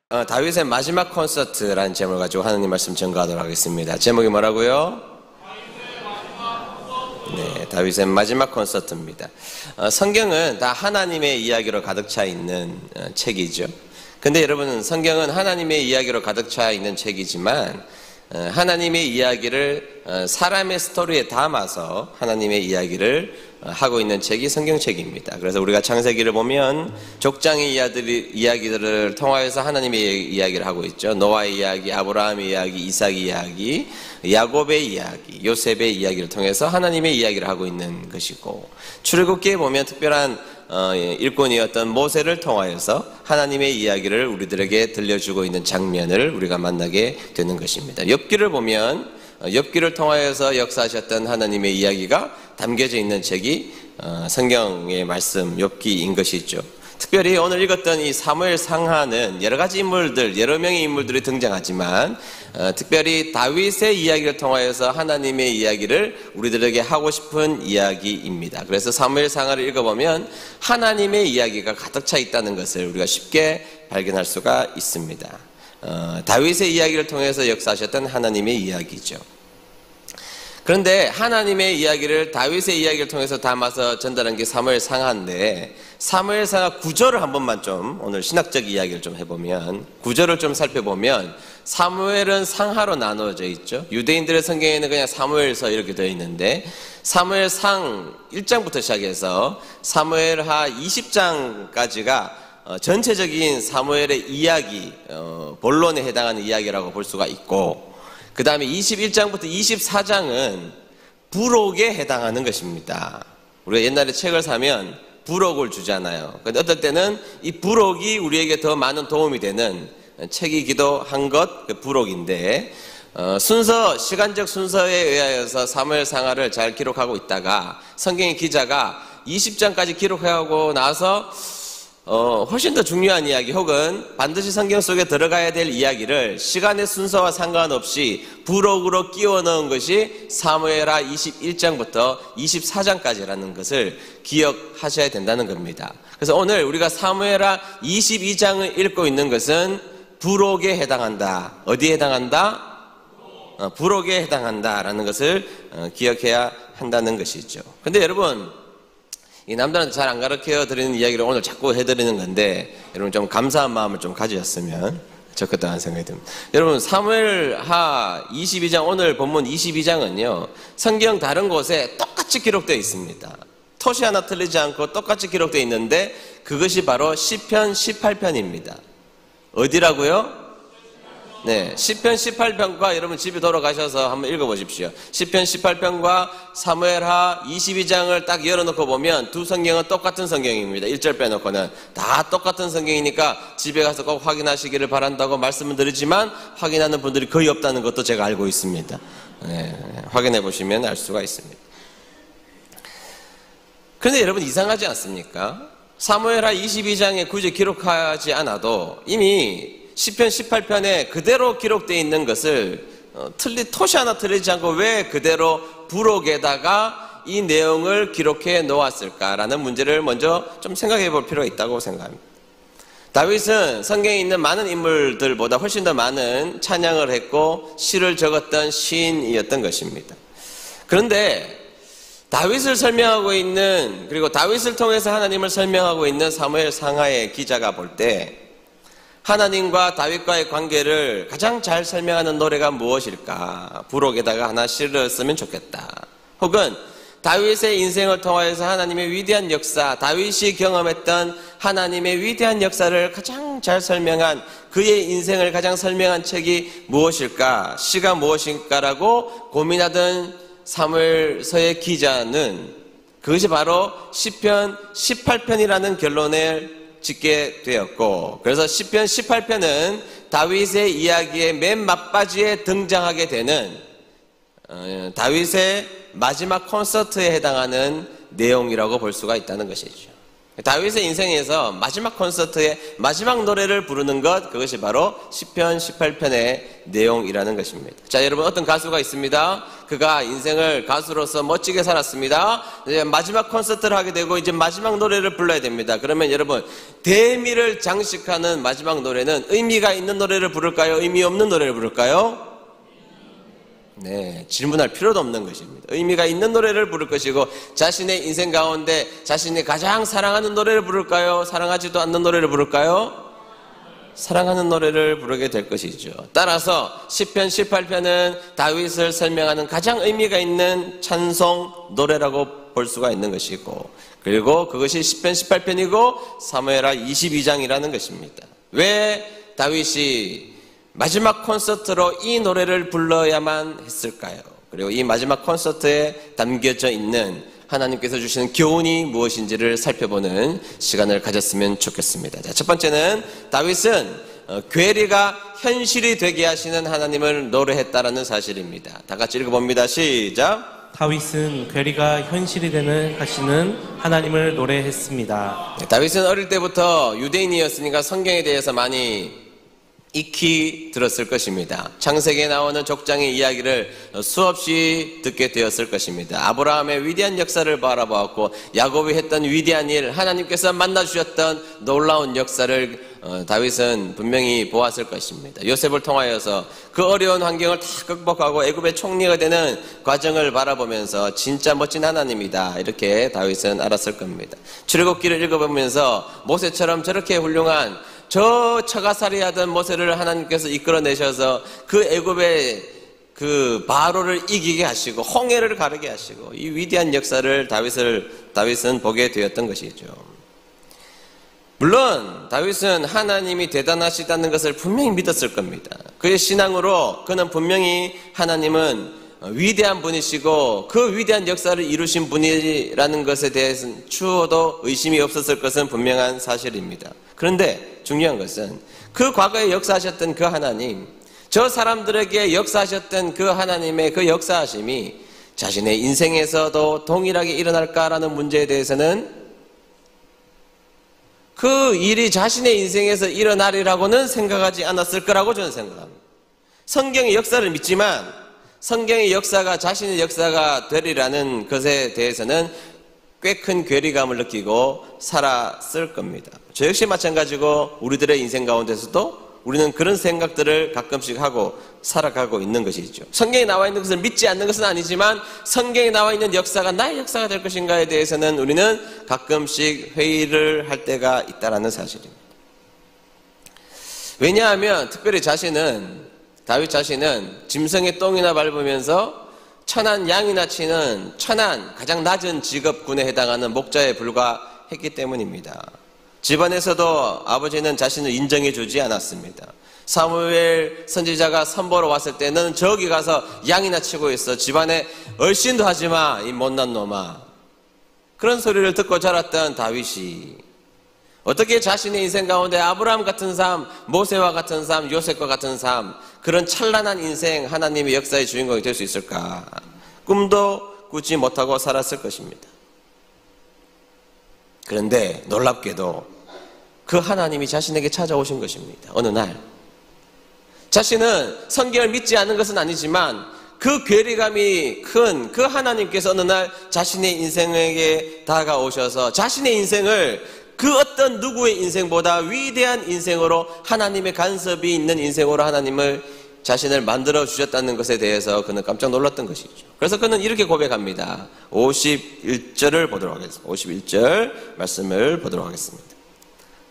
다윗의 마지막 콘서트라는 제목을 가지고 하나님 말씀 전가하도록 하겠습니다. 제목이 뭐라고요? 네, 다윗의 마지막 콘서트입니다. 성경은 다 하나님의 이야기로 가득 차 있는 책이죠. 근데 여러분, 성경은 하나님의 이야기로 가득 차 있는 책이지만 하나님의 이야기를 사람의 스토리에 담아서 하나님의 이야기를 하고 있는 책이 성경책입니다. 그래서 우리가 창세기를 보면 족장의 이야기들을 통하여서 하나님의 이야기를 하고 있죠. 노아의 이야기, 아브라함의 이야기, 이삭의 이야기, 야곱의 이야기, 요셉의 이야기를 통해서 하나님의 이야기를 하고 있는 것이고, 출애굽기에 보면 특별한 일꾼이었던 모세를 통하여서 하나님의 이야기를 우리들에게 들려주고 있는 장면을 우리가 만나게 되는 것입니다. 욥기를 보면 욥기를 통하여서 역사하셨던 하나님의 이야기가 담겨져 있는 책이 성경의 말씀 욥기인 것이죠. 특별히 오늘 읽었던 이 사무엘 상하는 여러 가지 인물들, 여러 명의 인물들이 등장하지만 특별히 다윗의 이야기를 통하여서 하나님의 이야기를 우리들에게 하고 싶은 이야기입니다. 그래서 사무엘 상하를 읽어보면 하나님의 이야기가 가득 차 있다는 것을 우리가 쉽게 발견할 수가 있습니다. 다윗의 이야기를 통해서 역사하셨던 하나님의 이야기죠. 그런데 하나님의 이야기를 다윗의 이야기를 통해서 담아서 전달한 게 사무엘 상하인데, 사무엘 상하 구절을 한 번만 좀 오늘 신학적 이야기를 좀 해보면, 구절을 좀 살펴보면 사무엘은 상하로 나누어져 있죠. 유대인들의 성경에는 그냥 사무엘서 이렇게 되어 있는데 사무엘 상 1장부터 시작해서 사무엘하 20장까지가 전체적인 사무엘의 이야기, 본론에 해당하는 이야기라고 볼 수가 있고, 그 다음에 21장부터 24장은 부록에 해당하는 것입니다. 우리가 옛날에 책을 사면 부록을 주잖아요. 근데 어떨 때는 이 부록이 우리에게 더 많은 도움이 되는 책이기도 한 것, 그 부록인데, 시간적 순서에 의하여서 사무엘 상하를 잘 기록하고 있다가 성경의 기자가 20장까지 기록하고 나서 훨씬 더 중요한 이야기 혹은 반드시 성경 속에 들어가야 될 이야기를 시간의 순서와 상관없이 부록으로 끼워 넣은 것이 사무엘하 21장부터 24장까지라는 것을 기억하셔야 된다는 겁니다. 그래서 오늘 우리가 사무엘하 22장을 읽고 있는 것은 부록에 해당한다. 어디에 해당한다? 부록에 해당한다라는 것을 기억해야 한다는 것이죠. 근데 여러분, 이 남들한테 잘 안 가르쳐 드리는 이야기를 오늘 자꾸 해드리는 건데, 여러분 좀 감사한 마음을 좀 가지셨으면 좋겠다는 생각이 듭니다. 여러분, 사무엘하 22장, 오늘 본문 22장은요 성경 다른 곳에 똑같이 기록되어 있습니다. 토시 하나 틀리지 않고 똑같이 기록되어 있는데 그것이 바로 시편 18편입니다. 어디라고요? 네, 시편 18편과 여러분 집에 돌아가셔서 한번 읽어보십시오. 시편 18편과 사무엘하 22장을 딱 열어놓고 보면 두 성경은 똑같은 성경입니다. 1절 빼놓고는 다 똑같은 성경이니까 집에 가서 꼭 확인하시기를 바란다고 말씀을 드리지만 확인하는 분들이 거의 없다는 것도 제가 알고 있습니다. 네, 확인해 보시면 알 수가 있습니다. 그런데 여러분, 이상하지 않습니까? 사무엘하 22장에 굳이 기록하지 않아도 이미 시편 18편에 그대로 기록되어 있는 것을 토시 하나 틀리지 않고 왜 그대로 부록에다가 이 내용을 기록해 놓았을까라는 문제를 먼저 좀 생각해 볼 필요가 있다고 생각합니다. 다윗은 성경에 있는 많은 인물들보다 훨씬 더 많은 찬양을 했고 시를 적었던 시인이었던 것입니다. 그런데 다윗을 설명하고 있는, 그리고 다윗을 통해서 하나님을 설명하고 있는 사무엘 상하의 기자가 볼 때 하나님과 다윗과의 관계를 가장 잘 설명하는 노래가 무엇일까? 부록에다가 하나 실었으면 좋겠다. 혹은 다윗의 인생을 통하여서 하나님의 위대한 역사, 다윗이 경험했던 하나님의 위대한 역사를 가장 잘 설명한, 그의 인생을 가장 설명한 책이 무엇일까? 시가 무엇일까라고 고민하던 사무엘서의 기자는 그것이 바로 시편 18편이라는 결론을 짓게 되었고, 그래서 시편 18편은 다윗의 이야기의 맨 막바지에 등장하게 되는 다윗의 마지막 콘서트에 해당하는 내용이라고 볼 수가 있다는 것이죠. 다윗의 인생에서 마지막 콘서트의 마지막 노래를 부르는 것, 그것이 바로 시편 18편의 내용이라는 것입니다. 자, 여러분, 어떤 가수가 있습니다. 그가 인생을 가수로서 멋지게 살았습니다. 이제 마지막 콘서트를 하게 되고 이제 마지막 노래를 불러야 됩니다. 그러면 여러분, 대미를 장식하는 마지막 노래는 의미가 있는 노래를 부를까요? 의미 없는 노래를 부를까요? 네, 질문할 필요도 없는 것입니다. 의미가 있는 노래를 부를 것이고, 자신의 인생 가운데 자신이 가장 사랑하는 노래를 부를까요? 사랑하지도 않는 노래를 부를까요? 사랑하는 노래를 부르게 될 것이죠. 따라서 시편 18편은 다윗을 설명하는 가장 의미가 있는 찬송 노래라고 볼 수가 있는 것이고, 그리고 그것이 시편 18편이고 사무엘하 22장이라는 것입니다. 왜 다윗이 마지막 콘서트로 이 노래를 불러야만 했을까요? 그리고 이 마지막 콘서트에 담겨져 있는 하나님께서 주시는 교훈이 무엇인지를 살펴보는 시간을 가졌으면 좋겠습니다. 자, 첫 번째는 다윗은 괴리가 현실이 되게 하시는 하나님을 노래했다라는 사실입니다. 다 같이 읽어봅니다. 시작. 다윗은 괴리가 현실이 되는 하시는 하나님을 노래했습니다. 다윗은 어릴 때부터 유대인이었으니까 성경에 대해서 많이 익히 들었을 것입니다. 창세기에 나오는 족장의 이야기를 수없이 듣게 되었을 것입니다. 아브라함의 위대한 역사를 바라보았고, 야곱이 했던 위대한 일, 하나님께서 만나주셨던 놀라운 역사를 다윗은 분명히 보았을 것입니다. 요셉을 통하여서 그 어려운 환경을 다 극복하고 애굽의 총리가 되는 과정을 바라보면서 진짜 멋진 하나님이다, 이렇게 다윗은 알았을 겁니다. 출애굽기를 읽어보면서 모세처럼 저렇게 훌륭한 저 처가살이 하던 모세를 하나님께서 이끌어내셔서 그 애굽의 그 바로를 이기게 하시고 홍해를 가르게 하시고 이 위대한 역사를 다윗은 보게 되었던 것이죠. 물론 다윗은 하나님이 대단하시다는 것을 분명히 믿었을 겁니다. 그의 신앙으로 그는 분명히 하나님은 위대한 분이시고 그 위대한 역사를 이루신 분이라는 것에 대해서는 추호도 의심이 없었을 것은 분명한 사실입니다. 그런데 중요한 것은 그 과거에 역사하셨던 그 하나님, 저 사람들에게 역사하셨던 그 하나님의 그 역사하심이 자신의 인생에서도 동일하게 일어날까라는 문제에 대해서는 그 일이 자신의 인생에서 일어나리라고는 생각하지 않았을 거라고 저는 생각합니다. 성경의 역사를 믿지만 성경의 역사가 자신의 역사가 되리라는 것에 대해서는 꽤 큰 괴리감을 느끼고 살았을 겁니다. 저 역시 마찬가지고 우리들의 인생 가운데서도 우리는 그런 생각들을 가끔씩 하고 살아가고 있는 것이죠. 성경에 나와 있는 것을 믿지 않는 것은 아니지만 성경에 나와 있는 역사가 나의 역사가 될 것인가에 대해서는 우리는 가끔씩 회의를 할 때가 있다는 사실입니다. 왜냐하면 특별히 다윗 자신은 짐승의 똥이나 밟으면서 천한 양이나 치는 천한 가장 낮은 직업군에 해당하는 목자에 불과했기 때문입니다. 집안에서도 아버지는 자신을 인정해 주지 않았습니다. 사무엘 선지자가 선보러 왔을 때는 저기 가서 양이나 치고 있어. 집안에 얼씬도 하지 마, 이 못난 놈아. 그런 소리를 듣고 자랐던 다윗이 어떻게 자신의 인생 가운데 아브라함 같은 삶, 모세와 같은 삶, 요셉과 같은 삶, 그런 찬란한 인생, 하나님의 역사의 주인공이 될 수 있을까? 꿈도 꾸지 못하고 살았을 것입니다. 그런데 놀랍게도 그 하나님이 자신에게 찾아오신 것입니다. 어느 날 자신은 성경을 믿지 않는 것은 아니지만 그 괴리감이 큰 그 하나님께서 어느 날 자신의 인생에게 다가오셔서 자신의 인생을 그 어떤 누구의 인생보다 위대한 인생으로, 하나님의 간섭이 있는 인생으로 자신을 만들어 주셨다는 것에 대해서 그는 깜짝 놀랐던 것이죠. 그래서 그는 이렇게 고백합니다. 51절을 보도록 하겠습니다. 51절 말씀을 보도록 하겠습니다.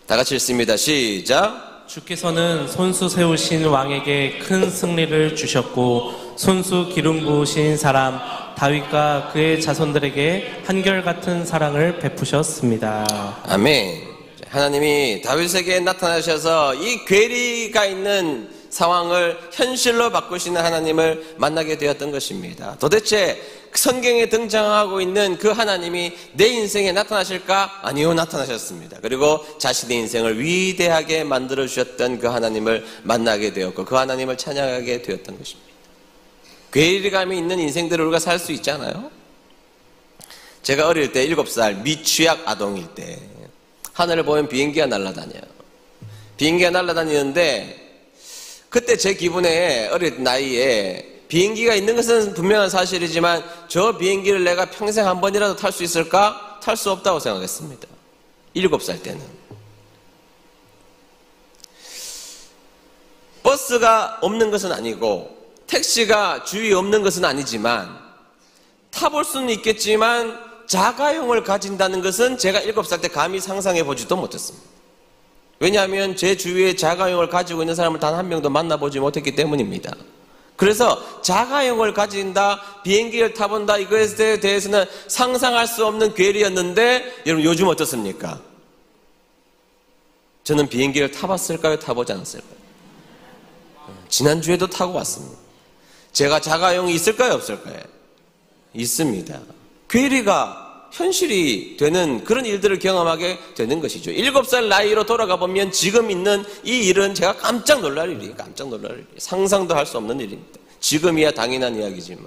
다 같이 읽습니다. 시작. 주께서는 손수 세우신 왕에게 큰 승리를 주셨고 손수 기름 부으신 사람 다윗과 그의 자손들에게 한결같은 사랑을 베푸셨습니다. 아멘. 하나님이 다윗에게 나타나셔서 이 괴리가 있는 상황을 현실로 바꾸시는 하나님을 만나게 되었던 것입니다. 도대체 성경에 등장하고 있는 그 하나님이 내 인생에 나타나실까? 아니요, 나타나셨습니다. 그리고 자신의 인생을 위대하게 만들어 주셨던 그 하나님을 만나게 되었고 그 하나님을 찬양하게 되었던 것입니다. 괴리감이 있는 인생들을 우리가 살 수 있잖아요. 제가 어릴 때 7살 미취학 아동일 때 하늘을 보면 비행기가 날아다녀요. 비행기가 날아다니는데 그때 제 기분에 어린 나이에 비행기가 있는 것은 분명한 사실이지만 저 비행기를 내가 평생 한 번이라도 탈 수 있을까? 탈 수 없다고 생각했습니다. 7살 때는. 버스가 없는 것은 아니고 택시가 주위에 없는 것은 아니지만 타볼 수는 있겠지만 자가용을 가진다는 것은 제가 7살 때 감히 상상해 보지도 못했습니다. 왜냐하면 제 주위에 자가용을 가지고 있는 사람을 단 한 명도 만나보지 못했기 때문입니다. 그래서 자가용을 가진다, 비행기를 타본다, 이것에 대해서는 상상할 수 없는 괴리였는데 여러분 요즘 어떻습니까? 저는 비행기를 타봤을까요? 타보지 않았을까요? 지난주에도 타고 왔습니다. 제가 자가용이 있을까요? 없을까요? 있습니다. 괴리가 현실이 되는 그런 일들을 경험하게 되는 것이죠. 7살 나이로 돌아가 보면 지금 있는 이 일은 제가 깜짝 놀랄 일이에요. 깜짝 놀랄 일이에요. 상상도 할 수 없는 일입니다. 지금이야 당연한 이야기지만.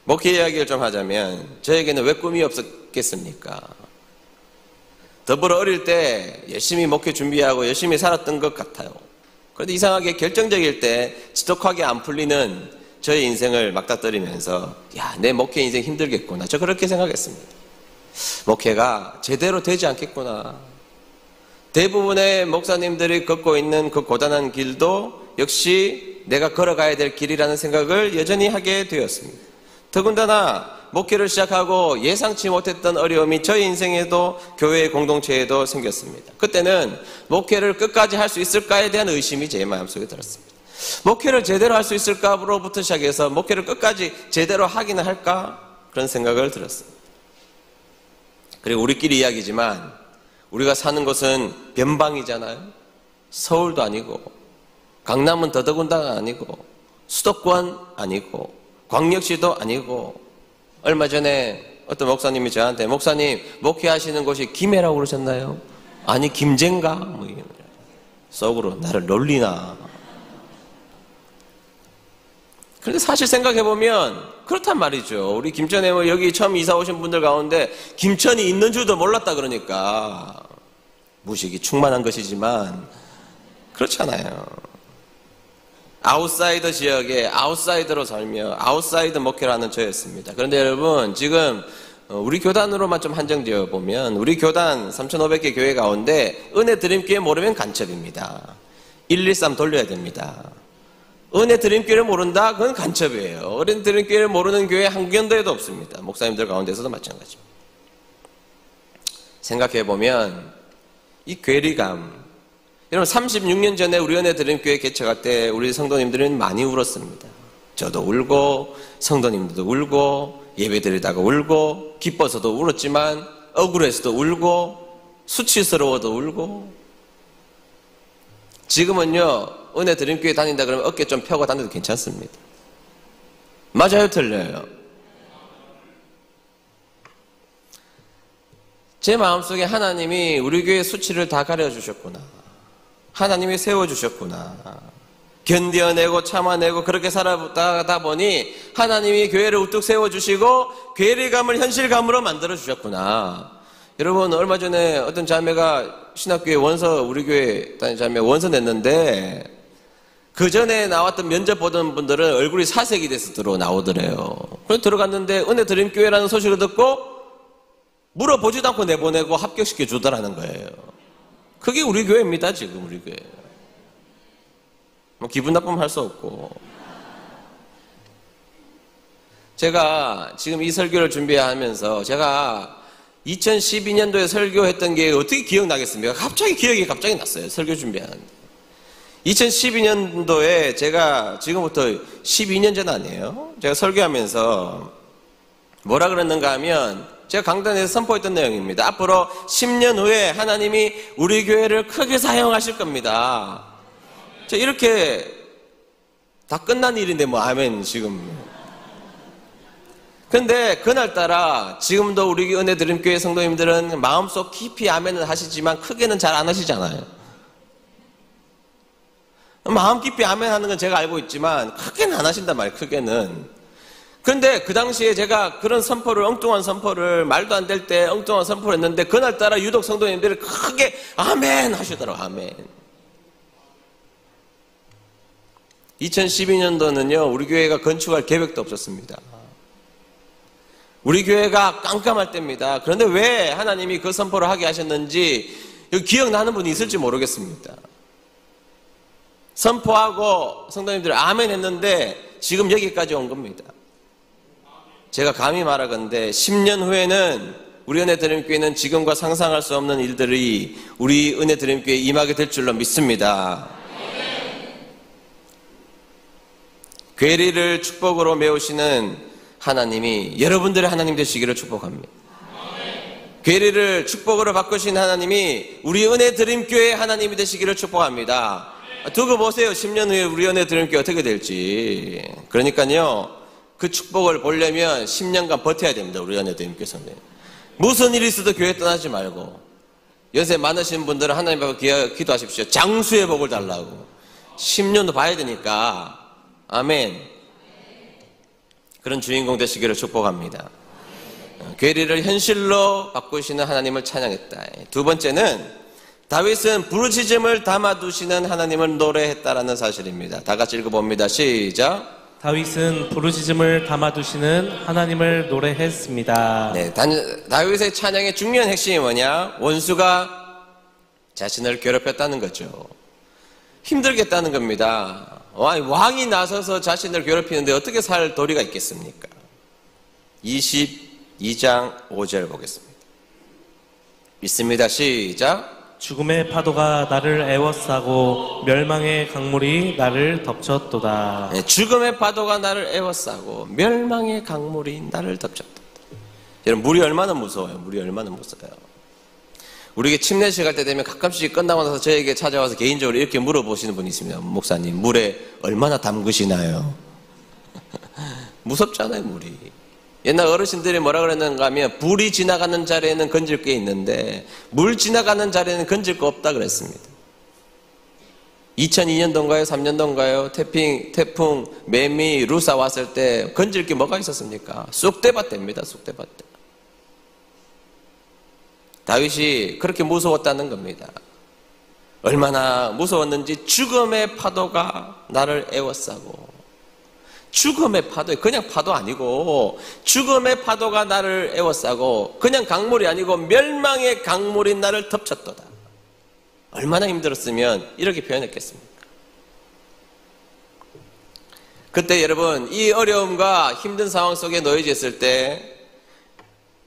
목회 이야기를 좀 하자면 저에게는 왜 꿈이 없었겠습니까? 더불어 어릴 때 열심히 목회 준비하고 열심히 살았던 것 같아요. 그런데 이상하게 결정적일 때 지독하게 안 풀리는 저의 인생을 막닥뜨리면서 야, 내 목회 인생 힘들겠구나. 저 그렇게 생각했습니다. 목회가 제대로 되지 않겠구나. 대부분의 목사님들이 걷고 있는 그 고단한 길도 역시 내가 걸어가야 될 길이라는 생각을 여전히 하게 되었습니다. 더군다나 목회를 시작하고 예상치 못했던 어려움이 저희 인생에도 교회 공동체에도 생겼습니다. 그때는 목회를 끝까지 할 수 있을까에 대한 의심이 제 마음속에 들었습니다. 목회를 제대로 할 수 있을까로부터 시작해서 목회를 끝까지 제대로 하기는 할까? 그런 생각을 들었습니다. 그리고 우리끼리 이야기지만 우리가 사는 곳은 변방이잖아요. 서울도 아니고 강남은 더더군다나 아니고 수도권 아니고 광역시도 아니고 얼마 전에 어떤 목사님이 저한테 목사님 목회하시는 곳이 김해라고 그러셨나요? 아니 김제인가? 뭐 속으로 나를 놀리나. 그런데 사실 생각해보면 그렇단 말이죠. 우리 김천에 뭐 여기 처음 이사 오신 분들 가운데 김천이 있는 줄도 몰랐다 그러니까 무식이 충만한 것이지만 그렇잖아요. 아웃사이더 지역에 아웃사이더로 살며 아웃사이더 목회를 하는 저였습니다. 그런데 여러분 지금 우리 교단으로만 좀 한정되어 보면 우리 교단 3,500개 교회 가운데 은혜 드림교회 모르면 간첩입니다. 113 돌려야 됩니다. 은혜 드림교회를 모른다? 그건 간첩이에요. 은혜 드림교회를 모르는 교회 한 군데에도 없습니다. 목사님들 가운데서도 마찬가지입니다. 생각해보면 이 괴리감, 여러분 36년 전에 우리 은혜 드림교회 개척할 때 우리 성도님들은 많이 울었습니다. 저도 울고 성도님들도 울고 예배드리다가 울고 기뻐서도 울었지만 억울해서도 울고 수치스러워도 울고. 지금은요 은혜 드림교회 다닌다 그러면 어깨 좀 펴고 다녀도 괜찮습니다. 맞아요? 틀려요? 제 마음속에 하나님이 우리 교회 수치를 다 가려주셨구나. 하나님이 세워주셨구나. 견뎌내고 참아내고 그렇게 살아가다 보니 하나님이 교회를 우뚝 세워주시고 괴리감을 현실감으로 만들어주셨구나. 여러분 얼마 전에 어떤 자매가 신학교에 원서 우리 교회 다니는 자매 원서 냈는데 그 전에 나왔던 면접 보던 분들은 얼굴이 사색이 돼서 나오더래요. 그래서 들어갔는데 은혜 드림교회라는 소식을 듣고 물어보지도 않고 내보내고 합격시켜 주더라는 거예요. 그게 우리 교회입니다. 지금 우리 교회. 뭐 기분 나쁘면 할 수 없고. 제가 지금 이 설교를 준비하면서 제가 2012년도에 설교했던 게 어떻게 기억나겠습니까? 갑자기 기억이 났어요. 설교 준비하는데. 2012년도에 제가 지금부터 12년 전 아니에요? 제가 설교하면서 뭐라 그랬는가 하면 제가 강단에서 선포했던 내용입니다. 앞으로 10년 후에 하나님이 우리 교회를 크게 사용하실 겁니다. 이렇게 다 끝난 일인데 뭐 아멘 지금. 근데 그날따라 지금도 우리 은혜 드림교회 성도님들은 마음속 깊이 아멘을 하시지만 크게는 잘 안 하시잖아요. 마음 깊이 아멘 하는 건 제가 알고 있지만 크게는 안 하신단 말이에요. 크게는. 근데 그 당시에 제가 그런 선포를, 엉뚱한 선포를, 말도 안 될 때 엉뚱한 선포를 했는데, 그날따라 유독 성도님들이 크게 아멘 하시더라고요. 아멘. 2012년도는요, 우리 교회가 건축할 계획도 없었습니다. 우리 교회가 깜깜할 때입니다. 그런데 왜 하나님이 그 선포를 하게 하셨는지 여기 기억나는 분이 있을지 모르겠습니다. 선포하고 성도님들이 아멘 했는데 지금 여기까지 온 겁니다. 제가 감히 말하건대 10년 후에는 우리 은혜드림교회는 지금과 상상할 수 없는 일들이 우리 은혜드림교회에 임하게 될 줄로 믿습니다. 괴리를 축복으로 메우시는 하나님이 여러분들의 하나님 되시기를 축복합니다. 괴리를 축복으로 바꾸신 하나님이 우리 은혜드림교회의 하나님이 되시기를 축복합니다. 두고 보세요. 10년 후에 우리 은혜드림교회 어떻게 될지. 그러니까요, 그 축복을 보려면 10년간 버텨야 됩니다. 우리 은혜드림교회는. 무슨 일이 있어도 교회 떠나지 말고, 연세 많으신 분들은 하나님 앞에 기도하십시오. 장수의 복을 달라고. 10년도 봐야 되니까. 아멘. 그런 주인공 되시기를 축복합니다. 괴리를 현실로 바꾸시는 하나님을 찬양했다. 두 번째는 다윗은 부르짖음을 담아두시는 하나님을 노래했다라는 사실입니다. 다 같이 읽어봅니다. 시작. 다윗은 부르짖음을 담아두시는 하나님을 노래했습니다. 네, 다윗의 찬양의 중요한 핵심이 뭐냐? 원수가 자신을 괴롭혔다는 거죠. 힘들겠다는 겁니다. 왕이 나서서 자신을 괴롭히는데 어떻게 살 도리가 있겠습니까? 22장 5절 보겠습니다. 믿습니다. 시작. 죽음의 파도가 나를 에워싸고 멸망의 강물이 나를 덮쳤도다. 네, 죽음의 파도가 나를 에워싸고 멸망의 강물이 나를 덮쳤도다. 여러분, 물이 얼마나 무서워요. 물이 얼마나 무서워요. 우리에게 침례식 할 때 되면 가끔씩 끝나고 나서 저에게 찾아와서 개인적으로 이렇게 물어보시는 분이 있습니다. 목사님, 물에 얼마나 담그시나요? 무섭잖아요, 물이. 옛날 어르신들이 뭐라 그랬는가 하면 불이 지나가는 자리에는 건질 게 있는데 물 지나가는 자리에는 건질 거 없다 그랬습니다. 2002년도인가요? 3년도인가요? 태풍, 매미, 루사 왔을 때 건질 게 뭐가 있었습니까? 쑥대밭대입니다. 쑥대밭대. 다윗이 그렇게 무서웠다는 겁니다. 얼마나 무서웠는지 죽음의 파도가 나를 에워싸고, 죽음의 파도, 그냥 파도 아니고 죽음의 파도가 나를 에워싸고, 그냥 강물이 아니고 멸망의 강물이 나를 덮쳤도다. 얼마나 힘들었으면 이렇게 표현했겠습니까? 그때 여러분, 이 어려움과 힘든 상황 속에 놓여져 있을 때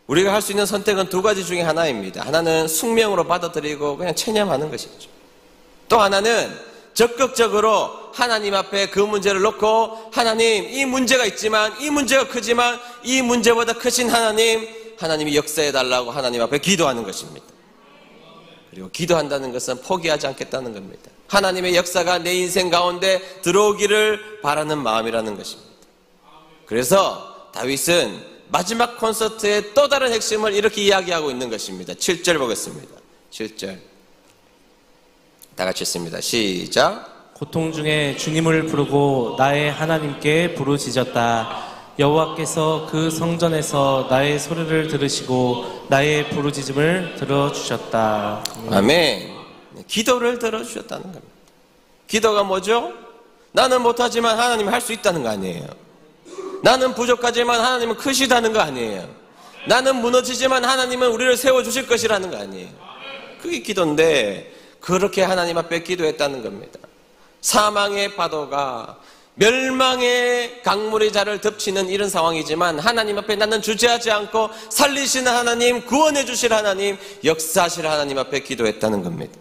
우리가 할 수 있는 선택은 두 가지 중에 하나입니다. 하나는 숙명으로 받아들이고 그냥 체념하는 것이죠. 또 하나는 적극적으로 하나님 앞에 그 문제를 놓고, 하나님, 이 문제가 있지만, 이 문제가 크지만 이 문제보다 크신 하나님이 역사해달라고 하나님 앞에 기도하는 것입니다. 그리고 기도한다는 것은 포기하지 않겠다는 겁니다. 하나님의 역사가 내 인생 가운데 들어오기를 바라는 마음이라는 것입니다. 그래서 다윗은 마지막 콘서트의 또 다른 핵심을 이렇게 이야기하고 있는 것입니다. 7절 보겠습니다. 7절. 다 같이 읽습니다. 시작. 고통 중에 주님을 부르고 나의 하나님께 부르짖었다. 여호와께서 그 성전에서 나의 소리를 들으시고 나의 부르짖음을 들어주셨다. 아멘. 기도를 들어주셨다는 겁니다. 기도가 뭐죠? 나는 못하지만 하나님이 할 수 있다는 거 아니에요. 나는 부족하지만 하나님은 크시다는 거 아니에요. 나는 무너지지만 하나님은 우리를 세워주실 것이라는 거 아니에요. 그게 기도인데, 그렇게 하나님 앞에 기도했다는 겁니다. 사망의 파도가, 멸망의 강물이 자를 덮치는 이런 상황이지만 하나님 앞에 나는 주저하지 않고 살리시는 하나님, 구원해 주실 하나님, 역사하실 하나님 앞에 기도했다는 겁니다.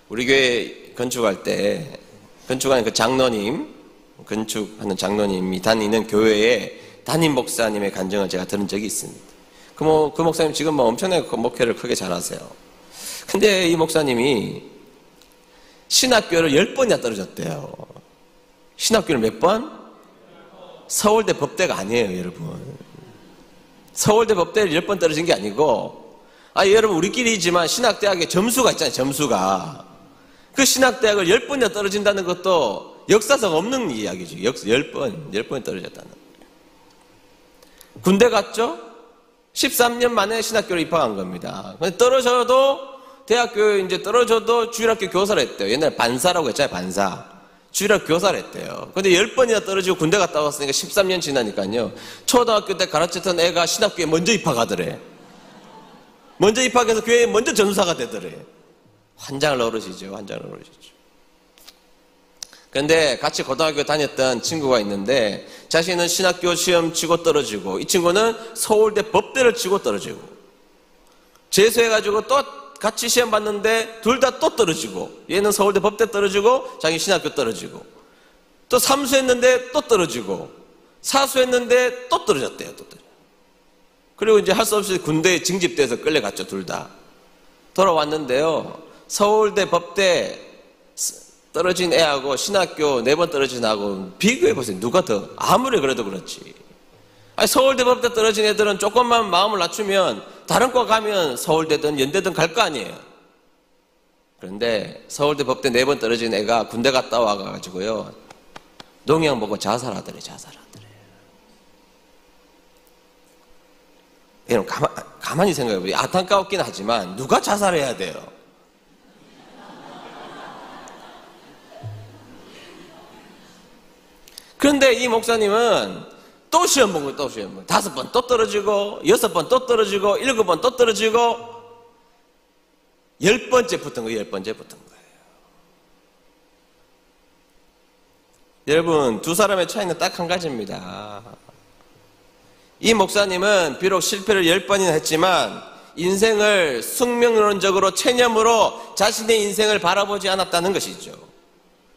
우리 교회 건축할 때, 건축하는 그 장로님, 건축하는 장로님이 다니는 교회에 담임 목사님의 간증을 제가 들은 적이 있습니다. 그 목사님 지금 엄청나게 목회를 크게 잘하세요. 근데 이 목사님이 신학교를 10번이나 떨어졌대요. 신학교를 몇 번? 서울대 법대가 아니에요, 여러분. 서울대 법대를 10번 떨어진 게 아니고, 여러분 우리끼리지만 신학대학에 점수가 있잖아요, 점수가. 그 신학대학을 10번이나 떨어진다는 것도 역사상 없는 이야기죠. 10번 떨어졌다는. 군대 갔죠? 13년 만에 신학교로 입학한 겁니다. 근데 대학교 이제 떨어져도 주일학교 교사를 했대요. 옛날에 반사라고 했잖아요, 반사. 주일학교 교사를 했대요. 근데 10번이나 떨어지고 군대 갔다 왔으니까 13년 지나니까요. 초등학교 때 가르쳤던 애가 신학교에 먼저 입학하더래. 먼저 입학해서 교회에 먼저 전사가 되더래. 환장을 어르시죠. 그런데 같이 고등학교 다녔던 친구가 있는데 자신은 신학교 시험 치고 떨어지고 이 친구는 서울대 법대를 치고 떨어지고 재수해가지고 또 같이 시험 봤는데 둘 다 또 떨어지고 얘는 서울대 법대 떨어지고 자기 신학교 떨어지고 또 삼수했는데 또 떨어지고 사수했는데 또 떨어졌대요. 그리고 이제 할 수 없이 군대에 징집돼서 끌려갔죠. 둘 다. 돌아왔는데요. 서울대 법대 떨어진 애하고 신학교 4번 떨어진 애하고 비교해보세요. 누가 더 아무리 그래도 그렇지. 아니, 서울대 법대 떨어진 애들은 조금만 마음을 낮추면 다른 과 가면 서울대든 연대든 갈 거 아니에요. 그런데 서울대 법대 4번 떨어진 애가 군대 갔다 와가지고요 농양 보고 자살하더래. 여러분 가만히 생각해보세요. 안타깝긴 하지만 누가 자살해야 돼요? 그런데 이 목사님은 또 시험 본 거예요. 5번 또 떨어지고 6번 또 떨어지고 7번 또 떨어지고 10번째 붙은 거예요. 여러분 두 사람의 차이는 딱 한 가지입니다. 이 목사님은 비록 실패를 10번이나 했지만 인생을 숙명론적으로 체념으로 자신의 인생을 바라보지 않았다는 것이죠.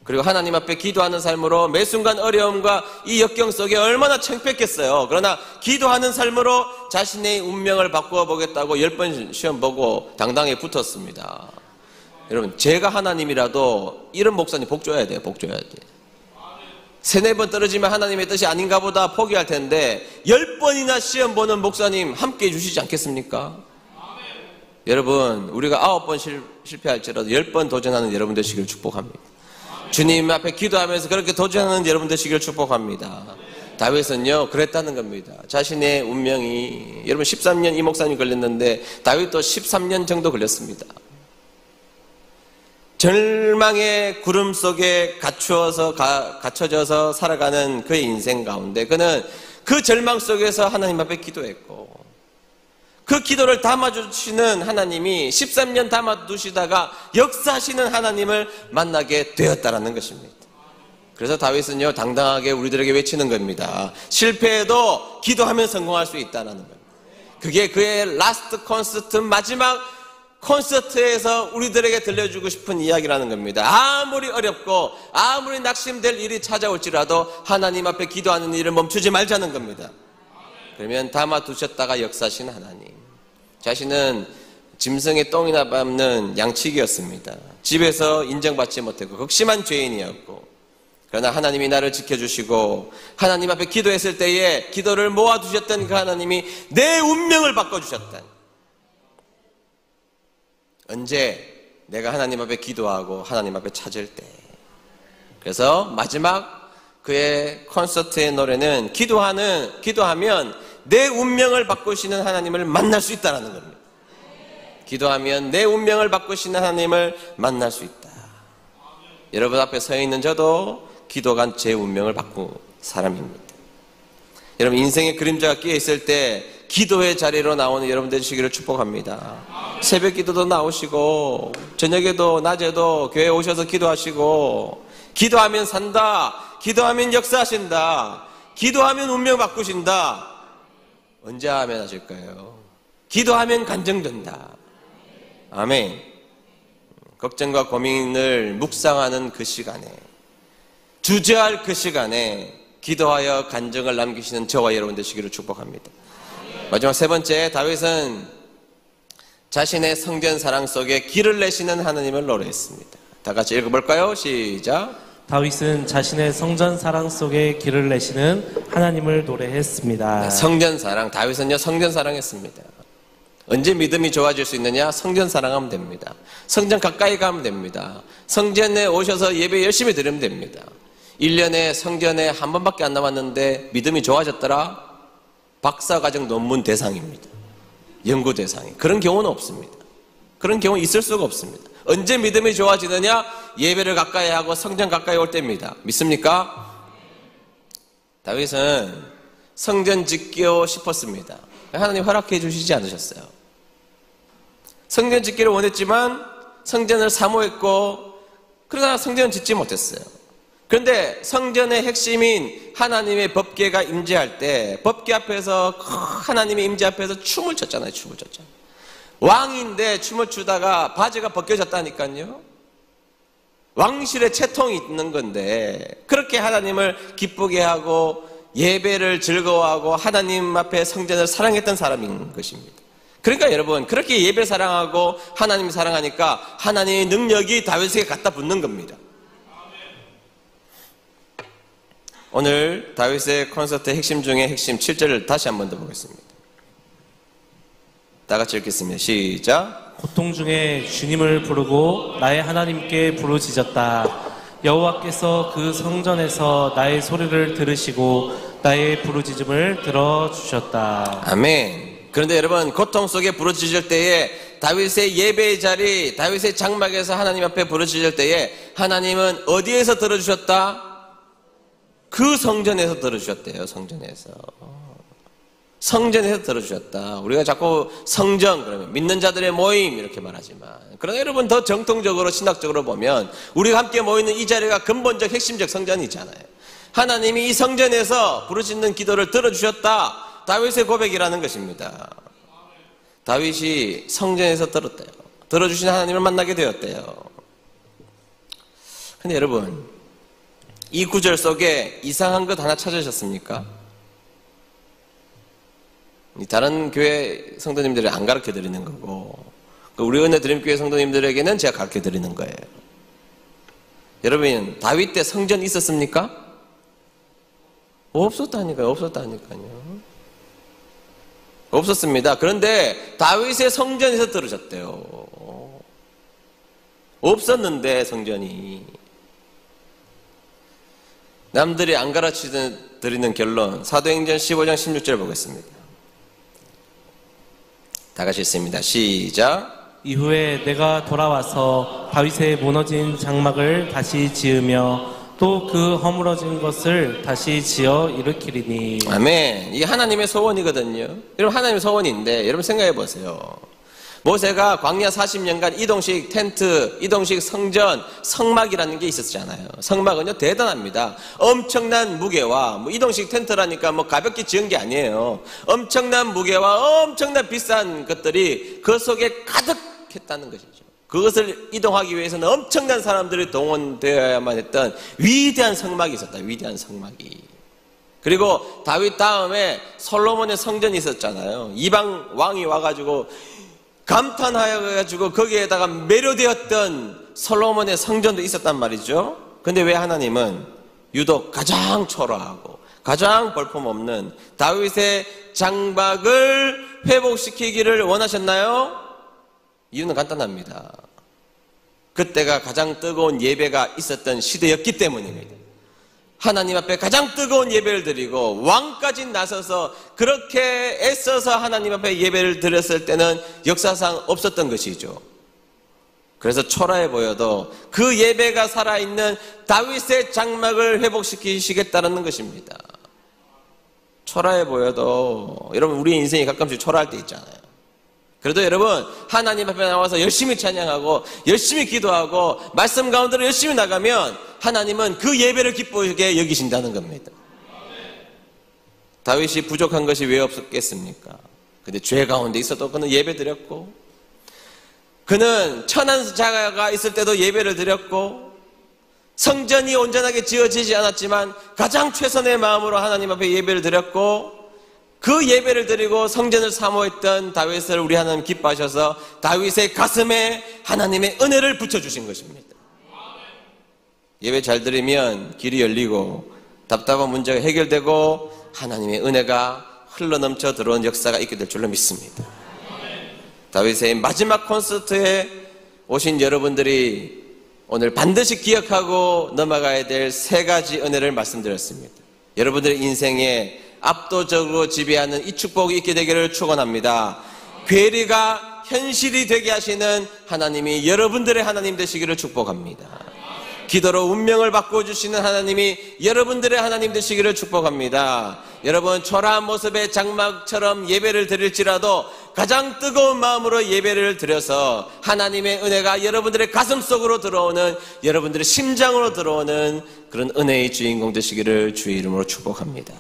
그리고 하나님 앞에 기도하는 삶으로 매 순간 어려움과 이 역경 속에 얼마나 창피했겠어요. 그러나 기도하는 삶으로 자신의 운명을 바꾸어 보겠다고 10번 시험 보고 당당히 붙었습니다. 여러분 제가 하나님이라도 이런 목사님 복 줘야 돼요. 3-4번 떨어지면 하나님의 뜻이 아닌가 보다 포기할 텐데 10번이나 시험 보는 목사님 함께 해주시지 않겠습니까? 여러분 우리가 9번 실패할지라도 10번 도전하는 여러분 되시길 축복합니다. 주님 앞에 기도하면서 그렇게 도전하는 여러분 되시길 축복합니다. 다윗은요 그랬다는 겁니다. 자신의 운명이 여러분 13년 이 목사님 걸렸는데 다윗도 13년 정도 걸렸습니다. 절망의 구름 속에 갇혀져서 살아가는 그의 인생 가운데 그는 그 절망 속에서 하나님 앞에 기도했고 그 기도를 담아주시는 하나님이 13년 담아두시다가 역사하시는 하나님을 만나게 되었다라는 것입니다. 그래서 다윗은요 당당하게 우리들에게 외치는 겁니다. 실패해도 기도하면 성공할 수 있다는 겁니다. 그게 그의 라스트 콘서트 마지막 콘서트에서 우리들에게 들려주고 싶은 이야기라는 겁니다. 아무리 어렵고 아무리 낙심될 일이 찾아올지라도 하나님 앞에 기도하는 일을 멈추지 말자는 겁니다. 그러면 담아두셨다가 역사하신 하나님. 자신은 짐승의 똥이나 밟는 양치기였습니다. 집에서 인정받지 못했고 극심한 죄인이었고 그러나 하나님이 나를 지켜주시고 하나님 앞에 기도했을 때에 기도를 모아두셨던 그 하나님이 내 운명을 바꿔주셨다. 언제? 내가 하나님 앞에 기도하고 하나님 앞에 찾을 때. 그래서 마지막 그의 콘서트의 노래는 기도하면 내 운명을 바꾸시는 하나님을 만날 수 있다는 겁니다. 기도하면 내 운명을 바꾸시는 하나님을 만날 수 있다. 여러분 앞에 서 있는 저도 기도가 제 운명을 바꾼 사람입니다. 여러분 인생의 그림자가 끼어 있을 때 기도의 자리로 나오는 여러분 되시기를 축복합니다. 새벽 기도도 나오시고 저녁에도 낮에도 교회에 오셔서 기도하시고 기도하면 산다. 기도하면 역사하신다. 기도하면 운명 바꾸신다. 언제 아멘 하실까요? 기도하면 간증된다. 아멘. 걱정과 고민을 묵상하는 그 시간에 주저할 그 시간에 기도하여 간증을 남기시는 저와 여러분 되시기를 축복합니다. 마지막 3번째 다윗은 자신의 성전 사랑 속에 길을 내시는 하나님을 노래했습니다. 다 같이 읽어볼까요? 시작. 다윗은 자신의 성전 사랑 속에 길을 내시는 하나님을 노래했습니다. 성전 사랑. 다윗은요 성전 사랑했습니다. 언제 믿음이 좋아질 수 있느냐? 성전 사랑하면 됩니다. 성전 가까이 가면 됩니다. 성전에 오셔서 예배 열심히 드리면 됩니다. 1년에 성전에 한 번밖에 안 남았는데 믿음이 좋아졌더라? 박사과정 논문 대상입니다. 연구 대상이. 그런 경우는 없습니다. 그런 경우 있을 수가 없습니다. 언제 믿음이 좋아지느냐? 예배를 가까이 하고 성전 가까이 올 때입니다. 믿습니까? 다윗은 성전 짓고 싶었습니다. 하나님 허락해 주시지 않으셨어요. 성전 짓기를 원했지만 성전을 사모했고 그러나 성전을 짓지 못했어요. 그런데 성전의 핵심인 하나님의 법궤가 임재할 때 법궤 앞에서 하나님의 임재 앞에서 춤을 췄잖아요. 춤을 췄잖아요. 왕인데 춤을 추다가 바지가 벗겨졌다니까요. 왕실에 채통이 있는 건데 그렇게 하나님을 기쁘게 하고 예배를 즐거워하고 하나님 앞에 성전을 사랑했던 사람인 것입니다. 그러니까 여러분 그렇게 예배 사랑하고 하나님 사랑하니까 하나님의 능력이 다윗에게 갖다 붙는 겁니다. 오늘 다윗의 콘서트의 핵심 중에 핵심 7절을 다시 한 번 더 보겠습니다. 다 같이 읽겠습니다. 시작. 고통 중에 주님을 부르고 나의 하나님께 부르짖었다. 여호와께서 그 성전에서 나의 소리를 들으시고 나의 부르짖음을 들어주셨다. 아멘. 그런데 여러분 고통 속에 부르짖을 때에 다윗의 예배의 자리, 다윗의 장막에서 하나님 앞에 부르짖을 때에 하나님은 어디에서 들어주셨다? 그 성전에서 들어주셨대요. 성전에서 들어주셨다. 우리가 자꾸 성전 그러면 믿는 자들의 모임 이렇게 말하지만 그러나 여러분 더 정통적으로 신학적으로 보면 우리가 함께 모이는 이 자리가 근본적 핵심적 성전이잖아요. 하나님이 이 성전에서 부르짖는 기도를 들어주셨다. 다윗의 고백이라는 것입니다. 다윗이 성전에서 들었대요. 들어주신 하나님을 만나게 되었대요. 근데 여러분 이 구절 속에 이상한 것 하나 찾으셨습니까? 다른 교회 성도님들이 안 가르쳐 드리는 거고 우리 은혜 드림교회 성도님들에게는 제가 가르쳐 드리는 거예요. 여러분 다윗 때 성전 있었습니까? 없었다니까요. 없었습니다. 그런데 다윗의 성전에서 들으셨대요. 없었는데 성전이 남들이 안 가르쳐 드리는 결론 사도행전 15장 16절 보겠습니다. 다 같이 읽습니다. 시작. 이후에 내가 돌아와서 다윗의 무너진 장막을 다시 지으며 또 그 허물어진 것을 다시 지어 일으키리니. 아멘. 이게 하나님의 소원이거든요. 여러분 하나님의 소원인데 여러분 생각해 보세요. 모세가 광야 40년간 이동식 텐트, 이동식 성전, 성막이라는 게 있었잖아요. 성막은요 대단합니다. 엄청난 무게와 이동식 텐트라니까 가볍게 지은 게 아니에요. 엄청난 무게와 엄청난 비싼 것들이 그 속에 가득했다는 것이죠. 그것을 이동하기 위해서는 엄청난 사람들이 동원되어야만 했던 위대한 성막이 있었다. 위대한 성막이. 그리고 다윗 다음에 솔로몬의 성전이 있었잖아요. 이방 왕이 와가지고 감탄하여가지고 거기에다가 매료되었던 솔로몬의 성전도 있었단 말이죠. 근데 왜 하나님은 유독 가장 초라하고 가장 볼품없는 다윗의 장막을 회복시키기를 원하셨나요? 이유는 간단합니다. 그때가 가장 뜨거운 예배가 있었던 시대였기 때문입니다. 하나님 앞에 가장 뜨거운 예배를 드리고 왕까지 나서서 그렇게 애써서 하나님 앞에 예배를 드렸을 때는 역사상 없었던 것이죠. 그래서 초라해 보여도 그 예배가 살아있는 다윗의 장막을 회복시키시겠다는 것입니다. 초라해 보여도 여러분 우리 인생이 가끔씩 초라할 때 있잖아요. 그래도 여러분 하나님 앞에 나와서 열심히 찬양하고 열심히 기도하고 말씀 가운데로 열심히 나가면 하나님은 그 예배를 기쁘게 여기신다는 겁니다. 다윗이 부족한 것이 왜 없었겠습니까? 근데 죄 가운데 있어도 그는 예배 드렸고 그는 천한 자가 있을 때도 예배를 드렸고 성전이 온전하게 지어지지 않았지만 가장 최선의 마음으로 하나님 앞에 예배를 드렸고 그 예배를 드리고 성전을 사모했던 다윗을 우리 하나님 기뻐하셔서 다윗의 가슴에 하나님의 은혜를 붙여주신 것입니다. 예배 잘 드리면 길이 열리고 답답한 문제가 해결되고 하나님의 은혜가 흘러넘쳐 들어온 역사가 있게 될 줄로 믿습니다. 다윗의 마지막 콘서트에 오신 여러분들이 오늘 반드시 기억하고 넘어가야 될 세 가지 은혜를 말씀드렸습니다. 여러분들의 인생에 압도적으로 지배하는 이 축복이 있게 되기를 축원합니다. 괴리가 현실이 되게 하시는 하나님이 여러분들의 하나님 되시기를 축복합니다. 기도로 운명을 바꿔주시는 하나님이 여러분들의 하나님 되시기를 축복합니다. 여러분, 초라한 모습의 장막처럼 예배를 드릴지라도 가장 뜨거운 마음으로 예배를 드려서 하나님의 은혜가 여러분들의 가슴 속으로 들어오는, 여러분들의 심장으로 들어오는 그런 은혜의 주인공 되시기를 주의 이름으로 축복합니다.